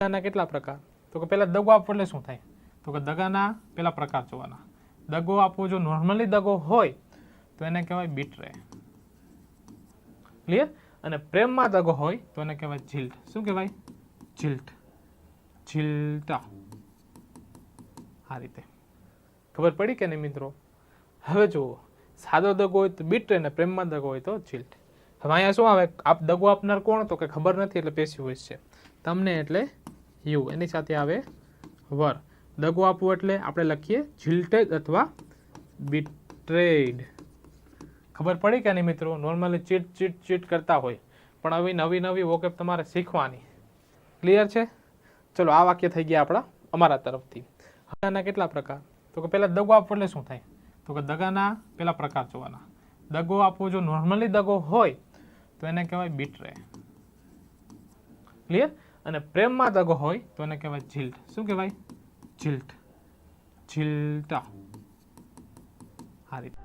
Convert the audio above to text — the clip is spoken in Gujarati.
દગાના કેટલા પ્રકાર? તો કે પહેલા દગો આપવો એટલે શું થાય? તો કે દગાના પેલા પ્રકાર જોવાના. દગો આપવો જો નોર્મલી દગો હોય તો એને કહેવાય બીટ્રે. ક્લિયર? અને પ્રેમમાં દગો હોય તો એને કહેવાય જીલ્ટ. શું કહેવાય? જીલ્ટ. જીલ્ટા. આ રીતે ખબર પડી કે નહીં મિત્રો? હવે જુઓ, સાદો દગો હોય તો બીટ્રે ને પ્રેમમાં દગો હોય તો જીલ્ટ. હવે અહીંયા શું આવે? આપ દગો આપનાર કોણ? તો કે ખબર નથી એટલે પેસિવ વોઇસ છે. તમને એટલે યુ, એની સાથે આવે વર. દગો આપવો એટલે આપણે લખીએ જીલ્ટેડ અથવા બીટ્રેડ. ખબર પડી કે નહીં મિત્રો? નોર્મલી ચીટ ચીટ ચીટ કરતા હોય, પણ હવે નવી નવી વોકેબ તમારે શીખવાની. ક્લિયર છે? ચલો, આ વાક્ય થઈ ગયા આપણા અમારા તરફથી. દગાના કેટલા પ્રકાર? તો કે પહેલા દગો આપવો એટલે શું થાય? તો કે દગાના પેલા પ્રકાર જોવાના. દગો આપવો જો નોર્મલી દગો હોય તો એને કહેવાય બીટ્રે. ક્લિયર? અને પ્રેમમાં દગો હોય તો એને કહેવાય જીલ્ટ. શું કહેવાય? જીલ્ટ. જીલ્ટા. આ રીતે